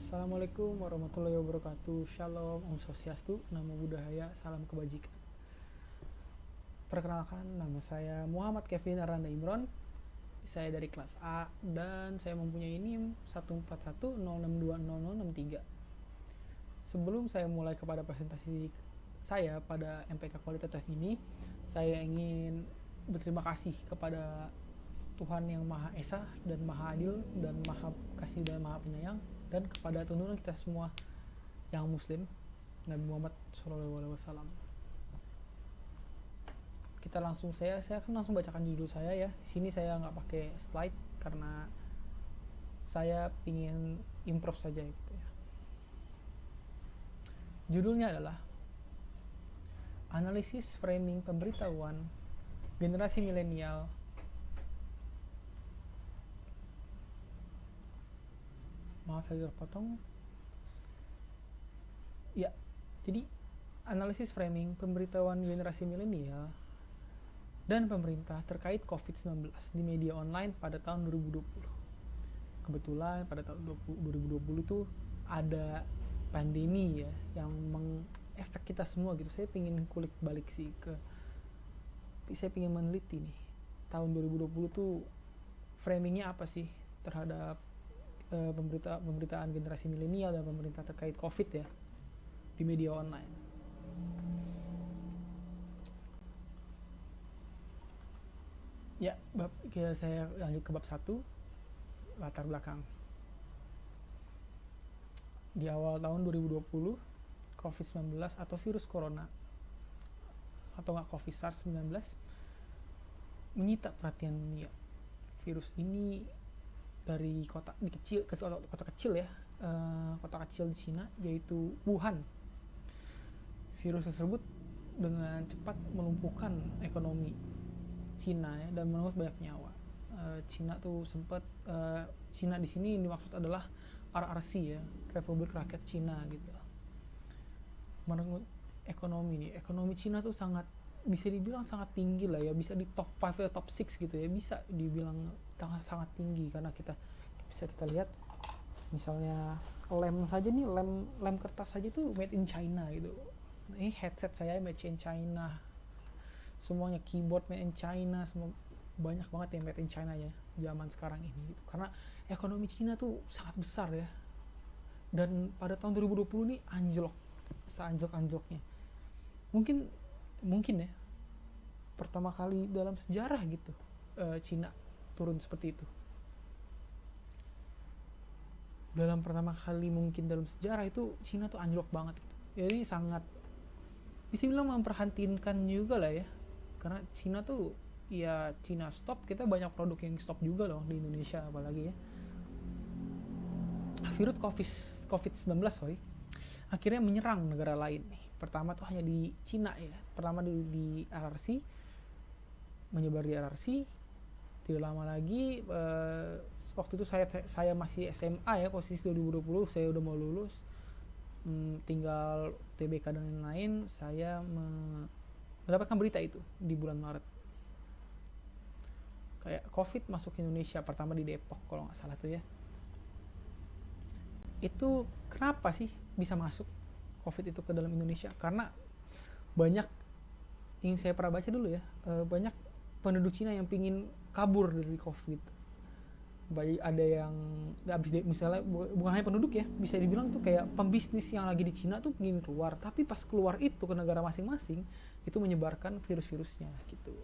Assalamualaikum warahmatullahi wabarakatuh. Shalom, Om Swastiastu, Namo Buddhaya, Salam Kebajikan. Perkenalkan, nama saya Muhammad Kevin Aranda Imron. Saya dari kelas A dan saya mempunyai NIM 1410620063. Sebelum saya mulai kepada presentasi saya pada MPK Kualitatif ini, saya ingin berterima kasih kepada Tuhan yang Maha Esa dan Maha Adil dan Maha Kasih dan Maha Penyayang, dan kepada tuntunan kita semua yang Muslim, Nabi Muhammad SAW. Kita langsung saya akan langsung bacakan judul saya ya. Di sini saya nggak pakai slide karena saya ingin improve saja gitu ya. Judulnya adalah Analisis Framing Pemberitahuan Generasi Milenial maaf saya terpotong ya. Jadi analisis framing pemberitahuan generasi milenial dan pemerintah terkait COVID-19 di media online pada tahun 2020. Kebetulan pada tahun 2020 itu ada pandemi ya yang mengefek kita semua gitu. Saya pengen kulik balik sih saya pengen meneliti nih tahun 2020 tuh framingnya apa sih terhadap pemberitaan generasi milenial dan pemerintah terkait COVID ya di media online. Ya, saya lanjut ke bab 1, latar belakang. Di awal tahun 2020, COVID-19 atau virus corona atau nggak COVID SARS-19 menyita perhatian dunia. Virus ini dari kota kecil ya, kota kecil di Cina yaitu Wuhan. Virus tersebut dengan cepat melumpuhkan ekonomi Cina ya, dan menembus banyak nyawa. Cina tuh sempat Cina di sini dimaksud adalah RRC ya, Republik Rakyat Cina gitu. Menurut ekonomi Cina tuh bisa dibilang sangat tinggi lah ya, bisa di top 5 atau top 6 gitu ya, bisa dibilang sangat tinggi karena bisa kita lihat misalnya lem saja nih, lem kertas saja tuh made in China gitu. Ini headset saya made in China, semuanya keyboard made in China, semua banyak banget yang made in China ya zaman sekarang ini gitu. Karena ekonomi Cina tuh sangat besar ya, dan pada tahun 2020 nih anjlok seanjlok-anjloknya. Mungkin ya pertama kali dalam sejarah gitu Cina turun seperti itu. Pertama kali mungkin dalam sejarah itu Cina tuh anjlok banget gitu. Jadi sangat bisa bilang memperhatikan juga lah ya, karena Cina tuh ya Cina stop, kita banyak produk yang stop juga loh di Indonesia apalagi ya. Virus COVID-19 akhirnya menyerang negara lain nih. Pertama tuh hanya di Cina ya, pertama di RRC, menyebar di RRC. Tidak lama lagi waktu itu saya masih SMA ya, posisi 2020 saya udah mau lulus, tinggal TBK dan lain-lain. Saya mendapatkan berita itu di bulan Maret, kayak COVID masuk Indonesia pertama di Depok kalau nggak salah tuh ya. Itu kenapa sih bisa masuk COVID itu ke dalam Indonesia? Karena banyak, yang saya pernah baca dulu ya, banyak penduduk Cina yang pingin kabur dari COVID. Ada yang misalnya bukan hanya penduduk ya, bisa dibilang tuh kayak pembisnis yang lagi di Cina tuh pingin keluar, tapi pas keluar itu ke negara masing-masing itu menyebarkan virus-virusnya gitu.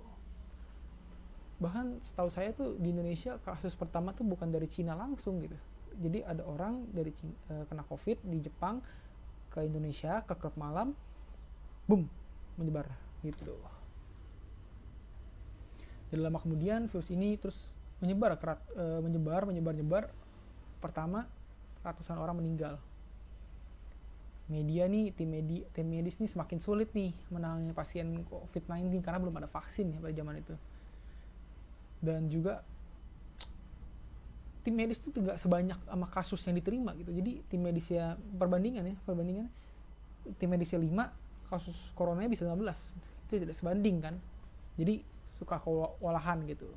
Bahkan setahu saya tuh di Indonesia kasus pertama tuh bukan dari Cina langsung gitu. Jadi ada orang dari Cina, kena COVID di Jepang ke Indonesia, ke klub malam, boom, menyebar gitu. Jadi lama kemudian virus ini terus menyebar. Pertama ratusan orang meninggal. Tim medis nih semakin sulit nih menangani pasien COVID-19 karena belum ada vaksin ya pada zaman itu. Dan juga tim medis itu tidak sebanyak sama kasus yang diterima gitu. Jadi tim medisnya perbandingan tim medisnya 5, kasus coronanya bisa 15. Itu tidak sebanding kan. Jadi suka kewalahan gitu.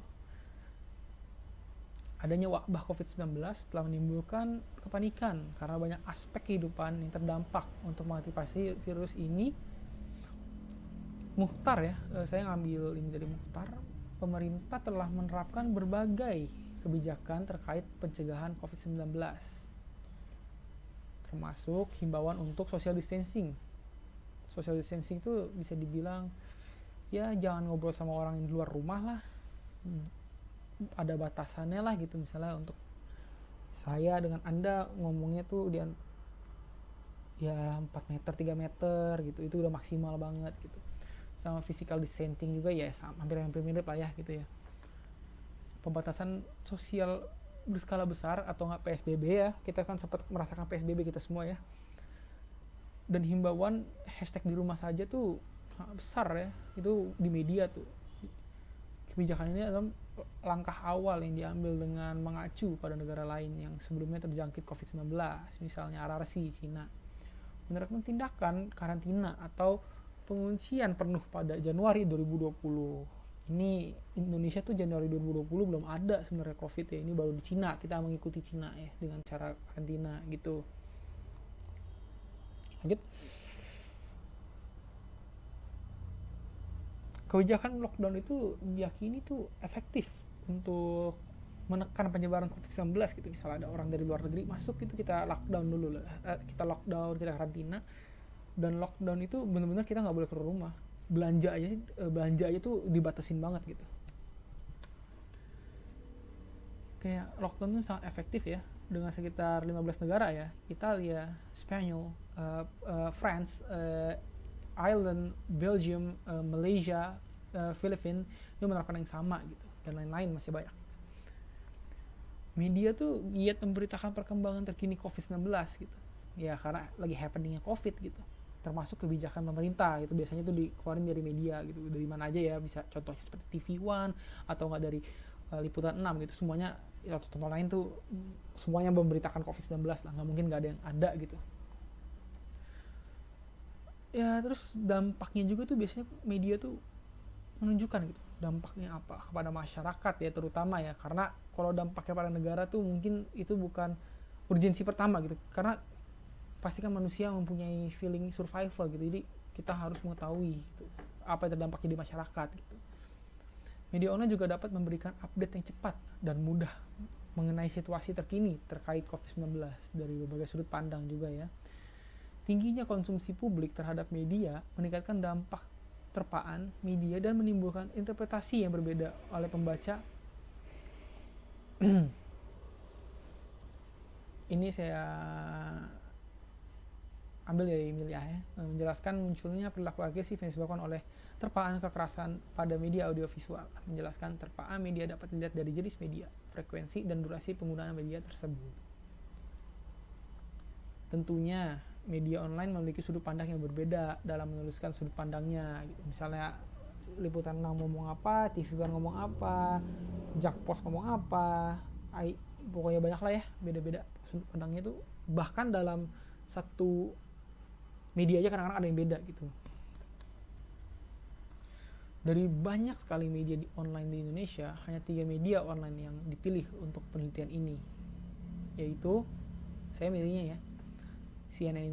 Adanya wabah COVID-19 telah menimbulkan kepanikan karena banyak aspek kehidupan yang terdampak. Untuk mengantisipasi virus ini, Mukhtar ya, saya ngambil ini dari Mukhtar, pemerintah telah menerapkan berbagai kebijakan terkait pencegahan COVID-19, termasuk himbauan untuk social distancing. Social distancing itu bisa dibilang ya jangan ngobrol sama orang yang di luar rumah lah, ada batasannya lah gitu. Misalnya untuk saya dengan Anda ngomongnya tuh di ya 4 meter 3 meter gitu, itu udah maksimal banget gitu. Sama physical distancing juga ya hampir mirip lah ya gitu ya. Pembatasan sosial berskala besar atau nggak PSBB ya, kita kan sempat merasakan PSBB kita semua ya. Dan himbauan hashtag di rumah saja tuh besar ya, itu di media tuh. Kebijakan ini adalah langkah awal yang diambil dengan mengacu pada negara lain yang sebelumnya terjangkit COVID-19, misalnya RRC, Cina, menerapkan tindakan karantina atau penguncian penuh pada Januari 2020. Ini Indonesia tuh Januari 2020 belum ada sebenarnya COVID ya, ini baru di Cina, kita mengikuti Cina ya dengan cara karantina gitu. Lanjut. Kebijakan lockdown itu diyakini tuh efektif untuk menekan penyebaran COVID-19 gitu. Misalnya ada orang dari luar negeri masuk gitu, kita lockdown dulu lah, kita karantina. Dan lockdown itu benar-benar kita nggak boleh keluar rumah, belanja aja tuh dibatasin banget gitu. Kayak lockdown itu sangat efektif ya, dengan sekitar 15 negara ya, Italia, Spanyol, France, Ireland, Belgium, Malaysia, Filipina itu menerapkan yang sama gitu, dan lain-lain masih banyak. Media tuh giat memberitakan perkembangan terkini COVID-19 gitu ya, karena lagi happeningnya COVID gitu, termasuk kebijakan pemerintah gitu. Biasanya tuh dikeluarin dari media gitu, dari mana aja ya, bisa contohnya seperti TV One atau nggak dari Liputan 6 gitu. Semuanya ya, contoh lain tuh semuanya memberitakan COVID-19 lah, nggak mungkin nggak ada yang ada gitu ya. Terus dampaknya juga tuh biasanya media tuh menunjukkan gitu dampaknya apa kepada masyarakat ya, terutama ya, karena kalau dampaknya pada negara tuh mungkin itu bukan urgensi pertama gitu, karena pasti kan manusia mempunyai feeling survival gitu, jadi kita harus mengetahui gitu, apa yang terdampaknya di masyarakat gitu. Media online juga dapat memberikan update yang cepat dan mudah mengenai situasi terkini terkait COVID-19 dari berbagai sudut pandang juga ya. Tingginya konsumsi publik terhadap media meningkatkan dampak terpaan media dan menimbulkan interpretasi yang berbeda oleh pembaca. Ini saya ambil dari Emilia ya, menjelaskan munculnya perilaku agresif yang disebabkan oleh terpaan kekerasan pada media audiovisual. Menjelaskan terpaan media dapat dilihat dari jenis media, frekuensi, dan durasi penggunaan media tersebut. Tentunya media online memiliki sudut pandang yang berbeda dalam menuliskan sudut pandangnya gitu. Misalnya Liputan 6 ngomong apa, TV One ngomong apa, Jakpos ngomong apa, pokoknya banyak lah ya, beda-beda sudut pandangnya itu. Bahkan dalam satu media aja kadang-kadang ada yang beda gitu. Dari banyak sekali media di online di Indonesia, hanya 3 media online yang dipilih untuk penelitian ini, yaitu saya milihnya ya CNN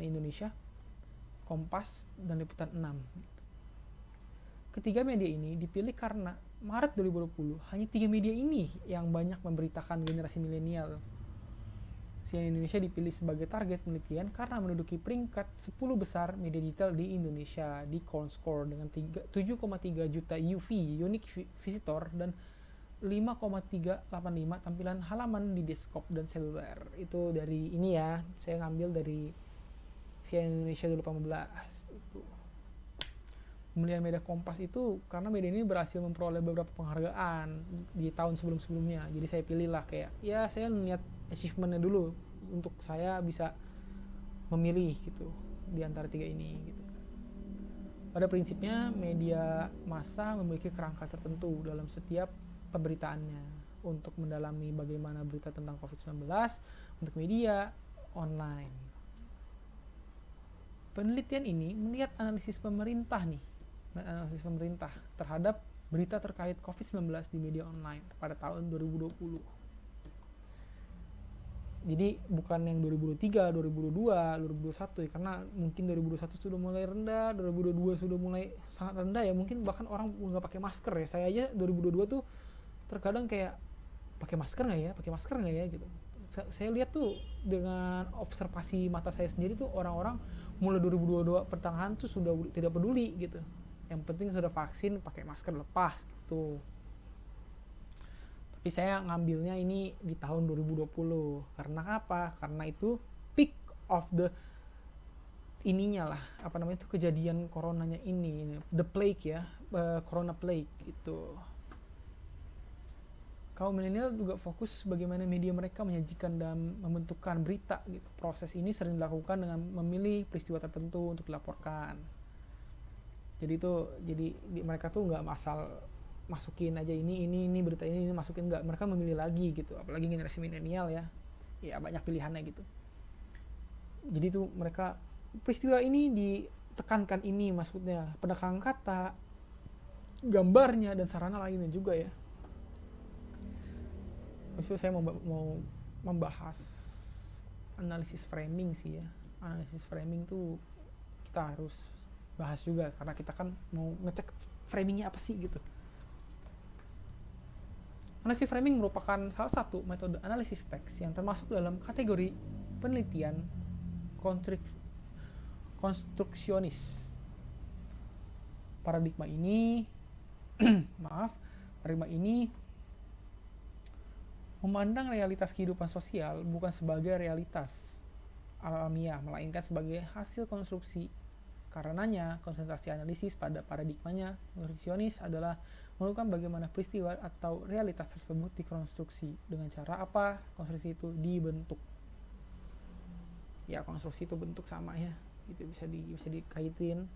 Indonesia, Kompas, dan Liputan 6. Ketiga media ini dipilih karena Maret 2020 hanya 3 media ini yang banyak memberitakan generasi milenial. CNN Indonesia dipilih sebagai target penelitian karena menduduki peringkat 10 besar media digital di Indonesia di Comscore dengan 7,3 juta unique visitor dan 5,385 tampilan halaman di desktop dan seluler. Itu dari ini ya, saya ngambil dari CNN Indonesia 2018 itu. Pemilihan media Kompas itu karena media ini berhasil memperoleh beberapa penghargaan di tahun sebelum-sebelumnya. Jadi saya pilih lah, kayak ya saya lihat achievementnya dulu untuk saya bisa memilih gitu di antara 3 ini gitu. Pada prinsipnya media massa memiliki kerangka tertentu dalam setiap pemberitaannya untuk mendalami bagaimana berita tentang COVID-19 untuk media online. Penelitian ini melihat analisis pemerintah terhadap berita terkait COVID-19 di media online pada tahun 2020. Jadi bukan yang 2023, 2022, 2021 ya, karena mungkin 2021 sudah mulai rendah, 2022 sudah mulai sangat rendah ya, mungkin bahkan orang nggak pakai masker ya. Saya aja 2022 tuh terkadang kayak pakai masker nggak ya gitu. Saya lihat tuh dengan observasi mata saya sendiri tuh orang-orang mulai 2022 pertengahan tuh sudah tidak peduli gitu. Yang penting sudah vaksin, pakai masker lepas gitu. Tapi saya ngambilnya ini di tahun 2020. Karena apa? Karena itu peak of the ininya lah, apa namanya itu, kejadian coronanya ini, the plague ya, corona plague gitu. Kaum milenial juga fokus bagaimana media mereka menyajikan dan membentukkan berita gitu. Proses ini sering dilakukan dengan memilih peristiwa tertentu untuk dilaporkan. Jadi mereka tuh nggak asal masukin aja ini berita ini masukin, nggak, mereka memilih lagi gitu. Apalagi generasi milenial ya banyak pilihannya gitu. Jadi tuh mereka peristiwa ini ditekankan ini, maksudnya penekanan kata, gambarnya, dan sarana lainnya juga ya. Maksudnya saya mau membahas analisis framing sih ya. Analisis framing tuh kita harus bahas juga karena kita kan mau ngecek framingnya apa sih gitu. Analisis framing merupakan salah satu metode analisis teks yang termasuk dalam kategori penelitian konstruksionis. Paradigma ini memandang realitas kehidupan sosial bukan sebagai realitas alamiah, melainkan sebagai hasil konstruksi. Karenanya, konsentrasi analisis pada paradigmanya konstruksionis adalah menentukan bagaimana peristiwa atau realitas tersebut dikonstruksi, dengan cara apa konstruksi itu dibentuk. Ya, konstruksi itu bentuk sama ya, gitu bisa dikaitin.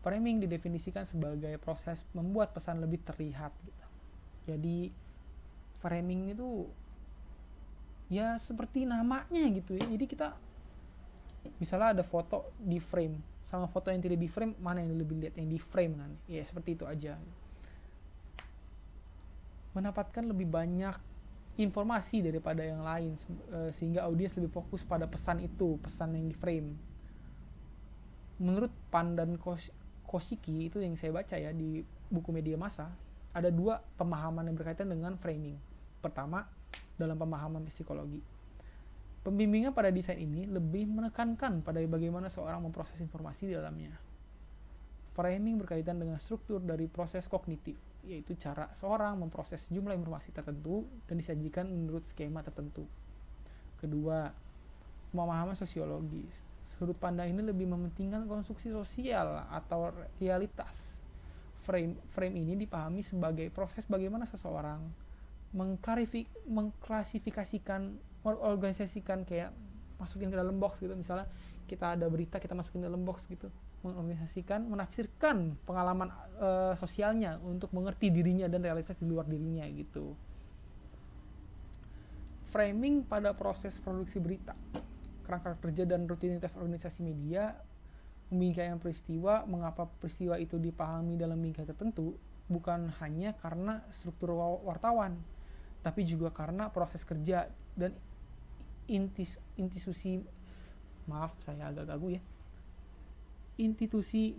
Framing didefinisikan sebagai proses membuat pesan lebih terlihat gitu. Jadi framing itu ya seperti namanya gitu ya. Jadi kita misalnya ada foto di frame sama foto yang tidak di frame, mana yang lebih lihat yang di frame kan? Ya seperti itu aja. Mendapatkan lebih banyak informasi daripada yang lain sehingga audiens lebih fokus pada pesan itu, pesan yang di frame. Menurut Pandan Koshiki, itu yang saya baca ya di buku Media Massa, ada 2 pemahaman yang berkaitan dengan framing. Pertama, dalam pemahaman psikologi, pembimbingan pada desain ini lebih menekankan pada bagaimana seorang memproses informasi di dalamnya. Framing berkaitan dengan struktur dari proses kognitif, yaitu cara seorang memproses jumlah informasi tertentu dan disajikan menurut skema tertentu. Kedua, pemahaman sosiologis. Sudut pandang ini lebih mementingkan konstruksi sosial atau realitas. Frame ini dipahami sebagai proses bagaimana seseorang mengklasifikasikan, mengorganisasikan, kayak masukin ke dalam box gitu. Misalnya kita ada berita, kita masukin ke dalam box gitu, mengorganisasikan, menafsirkan pengalaman sosialnya untuk mengerti dirinya dan realitas di luar dirinya gitu. Framing pada proses produksi berita, kerangka kerja dan rutinitas organisasi media, pembingkaian peristiwa. Mengapa peristiwa itu dipahami dalam bingkai tertentu, bukan hanya karena struktur wartawan, tapi juga karena proses kerja dan institusi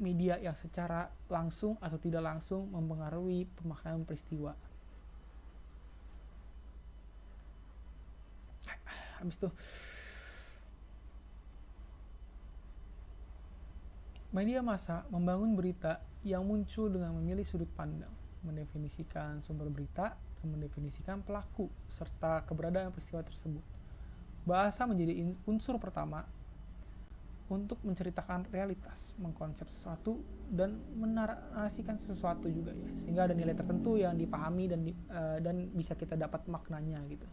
media yang secara langsung atau tidak langsung mempengaruhi pemaknaan peristiwa. Habis itu media massa membangun berita yang muncul dengan memilih sudut pandang, mendefinisikan sumber berita, dan mendefinisikan pelaku serta keberadaan peristiwa tersebut. Bahasa menjadi unsur pertama untuk menceritakan realitas, mengkonsep sesuatu, dan menarasikan sesuatu juga ya, sehingga ada nilai tertentu yang dipahami dan bisa kita dapat maknanya gitu.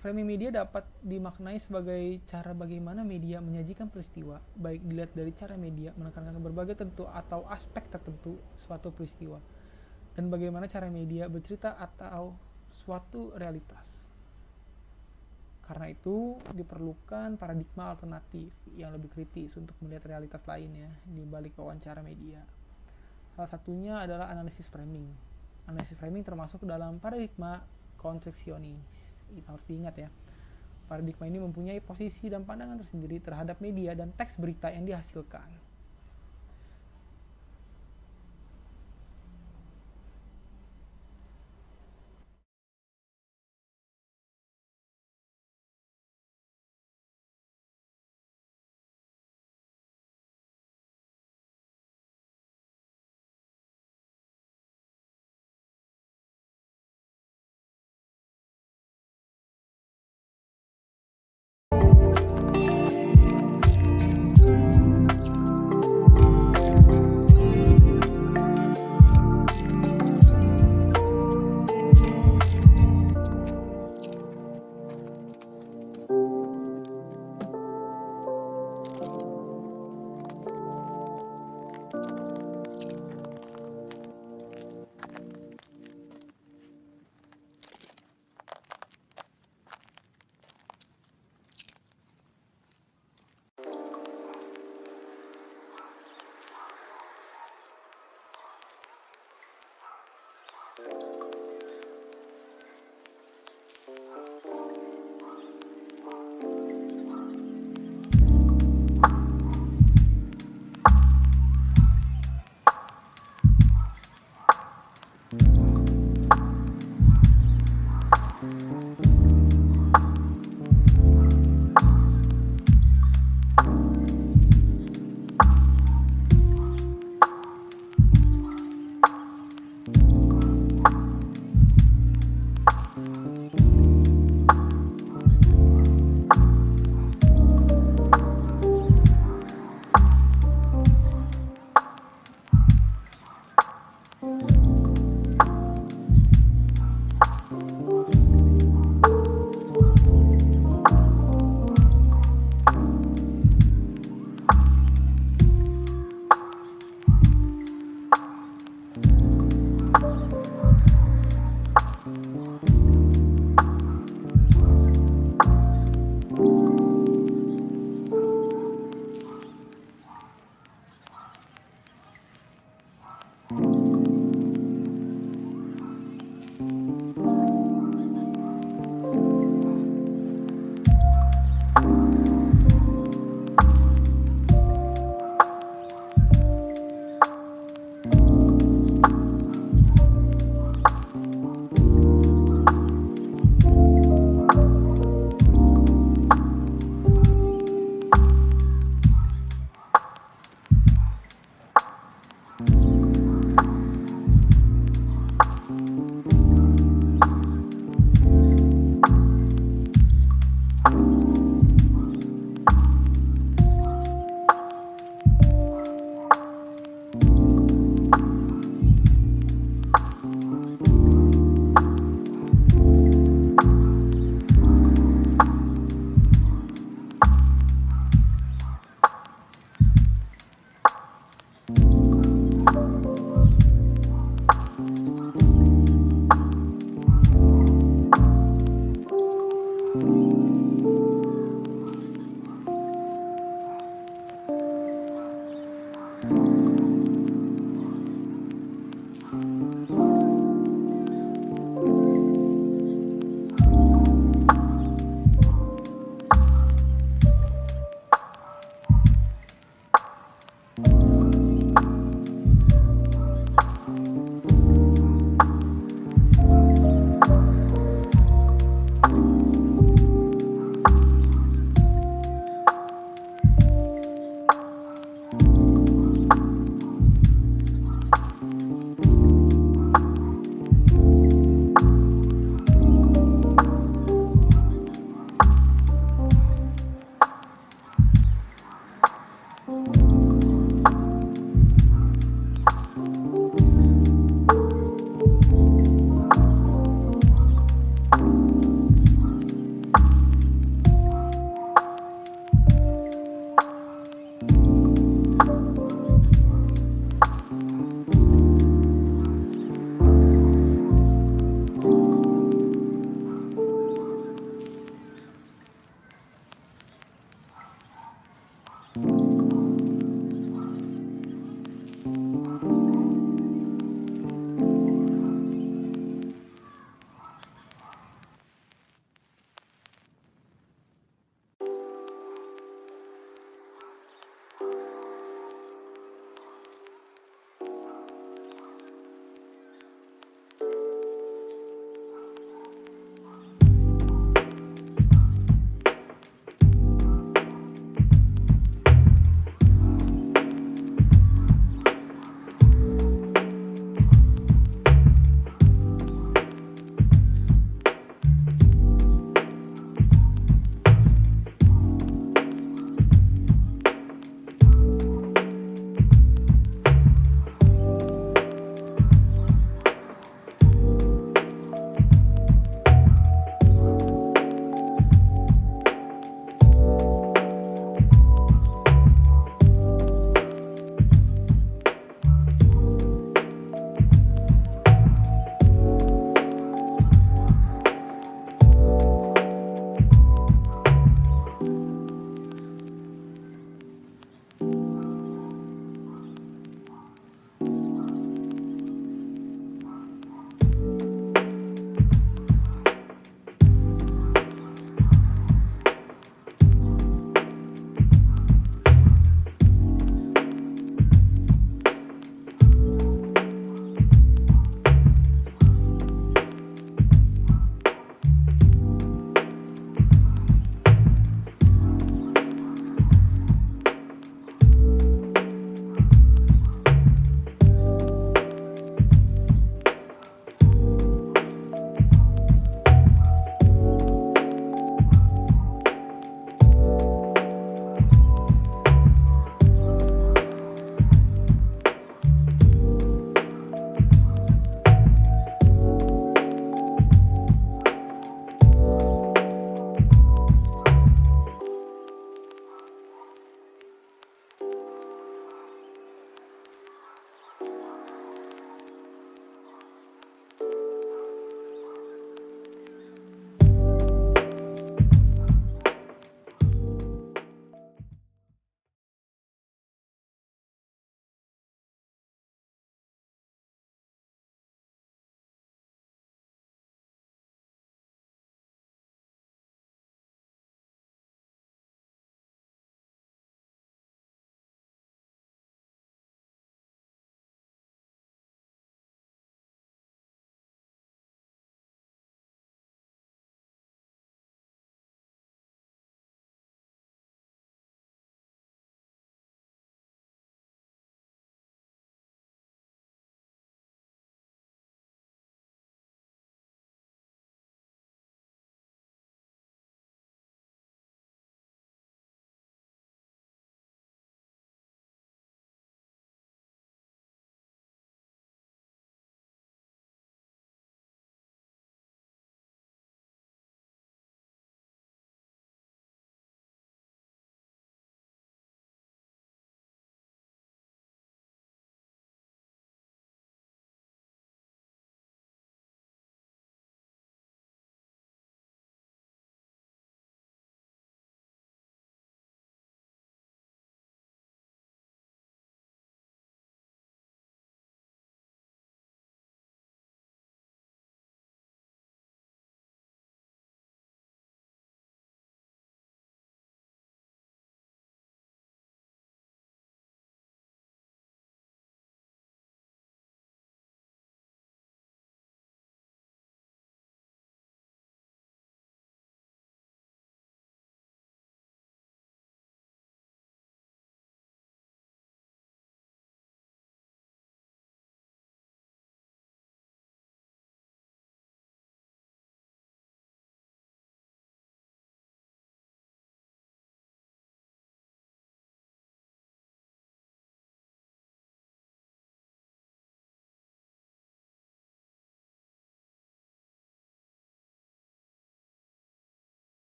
Framing media dapat dimaknai sebagai cara bagaimana media menyajikan peristiwa, baik dilihat dari cara media menekankan berbagai tentu atau aspek tertentu suatu peristiwa, dan bagaimana cara media bercerita atau suatu realitas. Karena itu diperlukan paradigma alternatif yang lebih kritis untuk melihat realitas lainnya di balik wawancara media. Salah satunya adalah analisis framing. Analisis framing termasuk dalam paradigma konstruksionis. Kita harus diingat ya. Paradigma ini mempunyai posisi dan pandangan tersendiri terhadap media dan teks berita yang dihasilkan.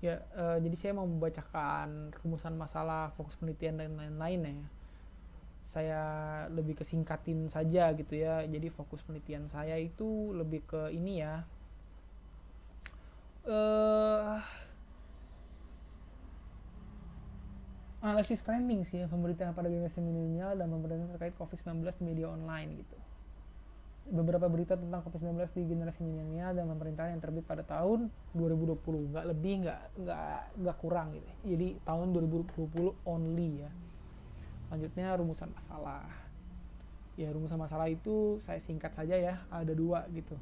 Ya, jadi saya mau membacakan rumusan masalah, fokus penelitian dan lain-lain ya. Saya lebih kesingkatin saja gitu ya. Jadi fokus penelitian saya itu lebih ke ini ya. Analisis framing sih ya, pemberitaan pada generasi milenial dan pemberitaan terkait COVID-19 di media online gitu. Beberapa berita tentang COVID-19 di generasi milenial dan pemerintahan yang terbit pada tahun 2020, nggak lebih, nggak kurang gitu. Jadi tahun 2020 only ya. Selanjutnya rumusan masalah. Ya, rumusan masalah itu saya singkat saja ya, ada 2 gitu.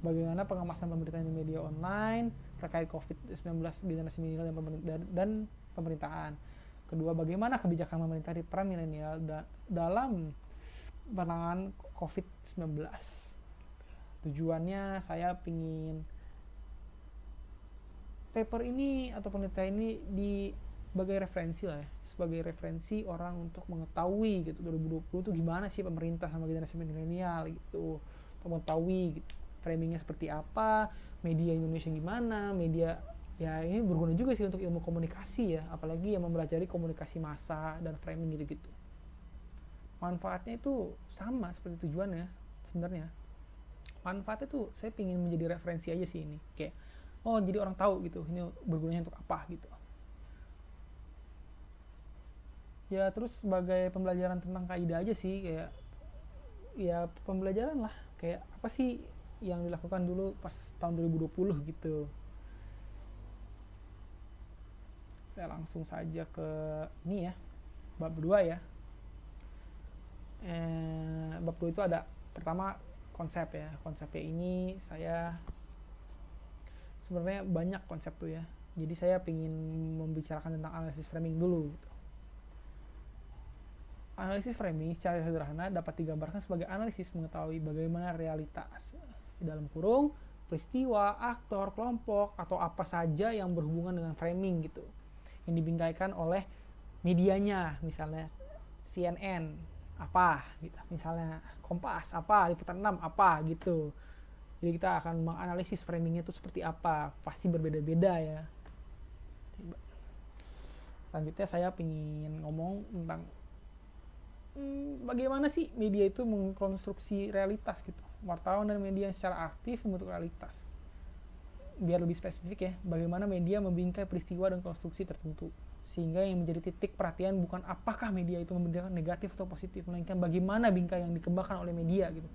Bagaimana pengemasan pemberitaan di media online terkait COVID-19 generasi milenial dan pemerintahan. Kedua, bagaimana kebijakan pemerintah di peran milenial dalam penanganan COVID-19. Tujuannya saya pingin paper ini atau penelitian ini sebagai referensi lah ya, sebagai referensi orang untuk mengetahui gitu 2020 tuh gimana sih pemerintah sama generasi milenial gitu, untuk mengetahui gitu, framingnya seperti apa, media Indonesia gimana, media ya ini berguna juga sih untuk ilmu komunikasi ya, apalagi yang mempelajari komunikasi massa dan framing gitu-gitu. Manfaatnya itu sama seperti tujuannya sebenarnya. Manfaatnya tuh saya pingin menjadi referensi aja sih ini, kayak oh jadi orang tahu gitu ini bergunanya untuk apa gitu ya. Terus sebagai pembelajaran tentang kaidah aja sih, kayak ya pembelajaran lah, kayak apa sih yang dilakukan dulu pas tahun 2020 gitu. Saya langsung saja ke ini ya, bab 2 ya. Bab 2 itu ada pertama konsep ya. Konsepnya ini saya sebenarnya banyak konsep tuh ya. Jadi saya ingin membicarakan tentang analisis framing dulu gitu. Analisis framing secara sederhana dapat digambarkan sebagai analisis mengetahui bagaimana realitas dalam kurung, peristiwa, aktor, kelompok, atau apa saja yang berhubungan dengan framing gitu, yang dibingkaikan oleh medianya, misalnya CNN apa gitu, misalnya Kompas apa, Liputan 6 apa gitu. Jadi kita akan menganalisis framingnya itu seperti apa, pasti berbeda-beda ya. Selanjutnya saya ingin ngomong tentang bagaimana sih media itu mengkonstruksi realitas gitu. Wartawan dan media yang secara aktif membentuk realitas. Biar lebih spesifik ya, bagaimana media membingkai peristiwa dan konstruksi tertentu, sehingga yang menjadi titik perhatian bukan apakah media itu memberikan negatif atau positif, melainkan bagaimana bingkai yang dikembangkan oleh media gitu.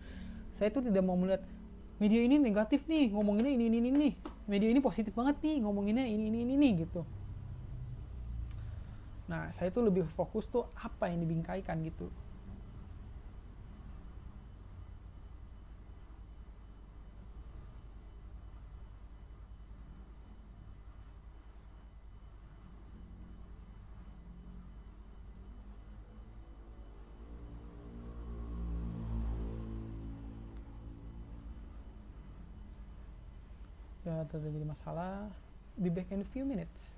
Saya tuh tidak mau melihat media ini negatif nih, ngomonginnya ini nih, media ini positif banget nih, ngomonginnya ini gitu. Nah, saya tuh lebih fokus tuh apa yang dibingkaikan gitu. Ya, terjadi masalah. Be back in a few minutes.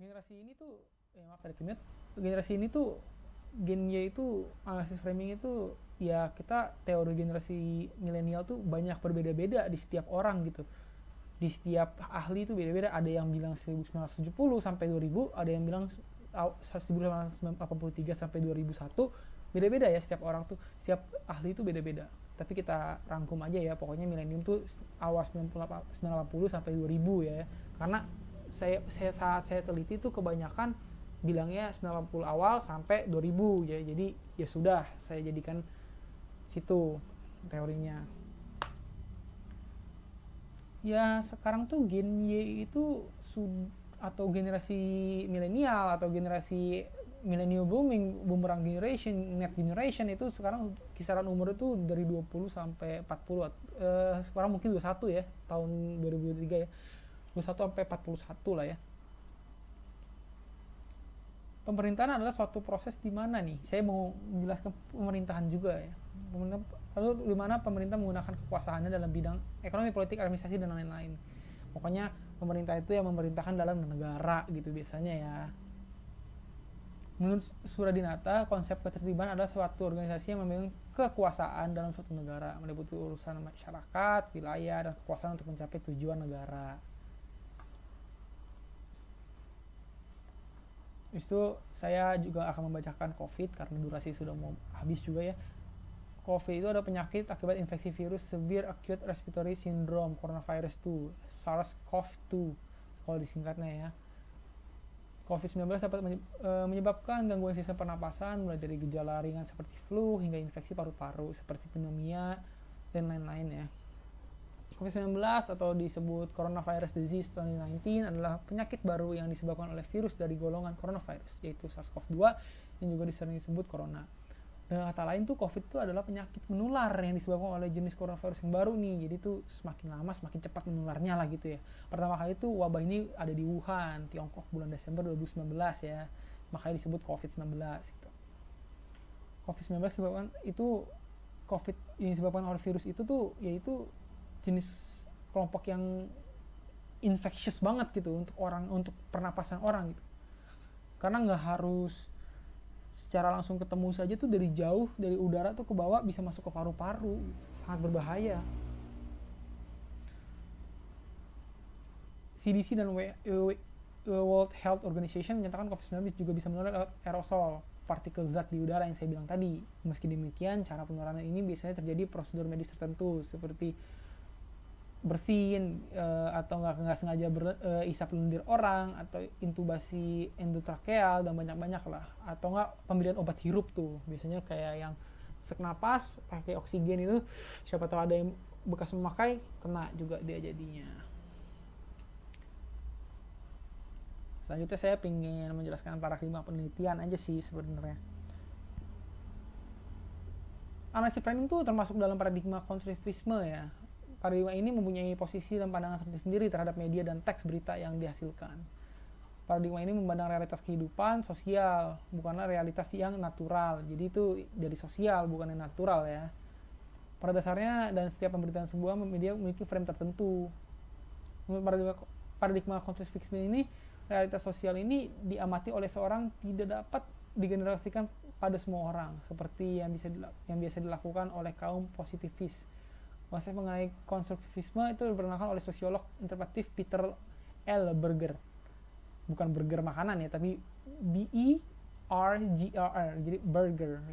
generasi ini tuh maaf tadi kemit, generasi ini tuh gen Y itu analisis framing itu ya, kita teori generasi milenial tuh banyak berbeda-beda di setiap orang gitu, di setiap ahli itu beda-beda. Ada yang bilang 1970 sampai 2000, ada yang bilang 1983 sampai 2001. Beda-beda ya setiap orang tuh, setiap ahli itu beda-beda. Tapi kita rangkum aja ya, pokoknya milenium tuh awal 1980 sampai 2000 ya. Karena saat saya teliti tuh kebanyakan bilangnya 90 awal sampai 2000 ya. Jadi ya sudah, saya jadikan situ teorinya. Ya sekarang tuh gen Y itu atau generasi milenial atau generasi millennial booming, boomerang generation, net generation itu sekarang kisaran umur itu dari 20 sampai 40. Sekarang mungkin 21 ya, tahun 2023 ya. 21 sampai 41 lah ya. Pemerintahan adalah suatu proses di mana nih, saya mau menjelaskan pemerintahan juga ya. Lalu di mana pemerintah menggunakan kekuasaannya dalam bidang ekonomi, politik, administrasi dan lain-lain. Pokoknya pemerintah itu yang memerintahkan dalam negara gitu biasanya ya. Menurut Suradinata, konsep ketertiban adalah suatu organisasi yang memegang kekuasaan dalam suatu negara, meliputi urusan masyarakat, wilayah, dan kekuasaan untuk mencapai tujuan negara. Itu saya juga akan membacakan COVID karena durasi sudah mau habis juga ya. COVID itu ada penyakit akibat infeksi virus Severe Acute Respiratory Syndrome Coronavirus 2, SARS-CoV-2 kalau disingkatnya ya. COVID-19 dapat menyebabkan gangguan sistem pernapasan, mulai dari gejala ringan seperti flu hingga infeksi paru-paru seperti pneumonia dan lain-lain ya. COVID-19 atau disebut Coronavirus Disease 2019 adalah penyakit baru yang disebabkan oleh virus dari golongan coronavirus, yaitu SARS-CoV-2 yang juga sering disebut corona. Dengan kata lain tuh COVID itu adalah penyakit menular yang disebabkan oleh jenis coronavirus yang baru nih. Jadi tuh semakin lama semakin cepat menularnya lah gitu ya. Pertama kali tuh wabah ini ada di Wuhan, Tiongkok bulan Desember 2019 ya. Makanya disebut COVID-19 gitu. COVID-19 disebabkan itu COVID yang disebabkan oleh virus itu tuh yaitu jenis kelompok yang infectious banget gitu untuk orang, untuk pernapasan orang gitu. Karena nggak harus secara langsung ketemu saja tuh, dari jauh, dari udara tuh ke bawah bisa masuk ke paru-paru, sangat berbahaya. CDC dan World Health Organization menyatakan COVID-19 juga bisa menular lewat aerosol, partikel zat di udara yang saya bilang tadi. Meski demikian, cara penularan ini biasanya terjadi prosedur medis tertentu seperti bersin atau nggak sengaja isap lendir orang, atau intubasi endotrakeal dan banyak lah, atau nggak pemberian obat hirup tuh biasanya kayak yang sek napas pakai oksigen itu, siapa tahu ada yang bekas memakai kena juga dia jadinya. Selanjutnya saya ingin menjelaskan paradigma penelitian aja sih sebenarnya. Analisis framing tuh termasuk dalam paradigma konstruktivisme ya. Paradigma ini mempunyai posisi dan pandangan sendiri terhadap media dan teks berita yang dihasilkan. Paradigma ini memandang realitas kehidupan sosial, bukanlah realitas yang natural. Jadi itu dari sosial, bukan yang natural ya. Pada dasarnya, dan setiap pemberitaan sebuah media memiliki frame tertentu. Menurut paradigma konstruktivisme ini, realitas sosial ini diamati oleh seorang tidak dapat digenerasikan pada semua orang, seperti yang biasa dilakukan oleh kaum positivis. Konsep mengenai konstruktivisme itu diperkenalkan oleh sosiolog interpretif Peter L. Berger. Bukan burger makanan ya, tapi B-E-R-G-R, jadi Berger,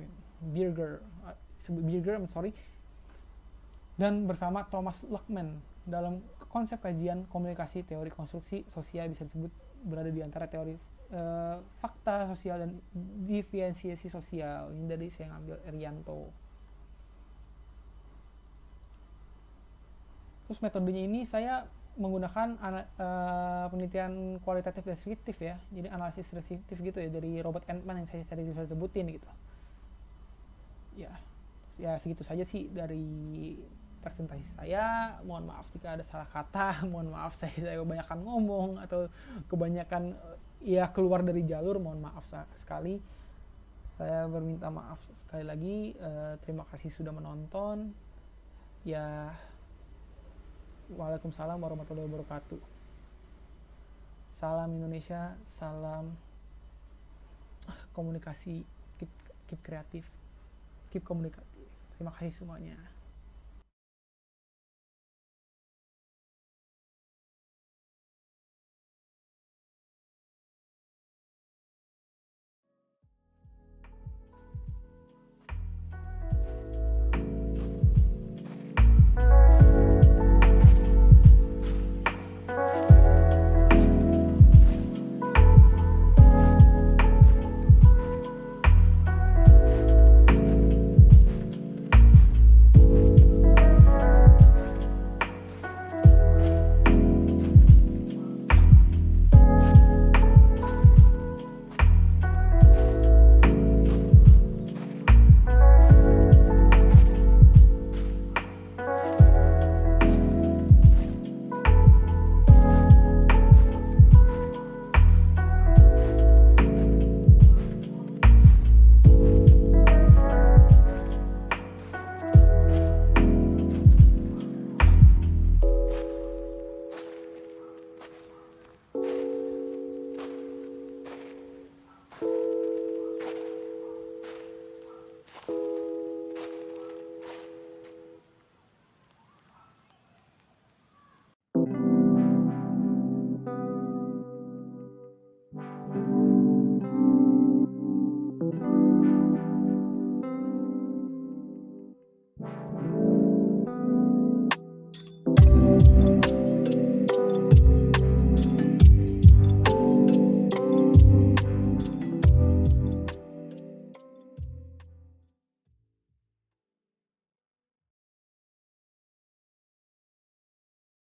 I'm sorry. Dan bersama Thomas Luckman dalam konsep kajian komunikasi, teori konstruksi sosial bisa disebut berada di antara teori fakta sosial dan diferensiasi sosial. Ini dari saya ngambil Erianto. Terus metodenya ini saya menggunakan penelitian kualitatif deskriptif ya, jadi analisis deskriptif gitu ya, dari Robert Entman yang saya sebutin gitu. Ya segitu saja sih dari presentasi saya. Mohon maaf jika ada salah kata, mohon maaf saya kebanyakan ngomong atau kebanyakan ya keluar dari jalur, mohon maaf sekali. Saya berminta maaf sekali lagi. Terima kasih sudah menonton ya. Waalaikumsalam warahmatullahi wabarakatuh. Salam Indonesia, salam komunikasi, keep kreatif, keep komunikatif. Terima kasih semuanya.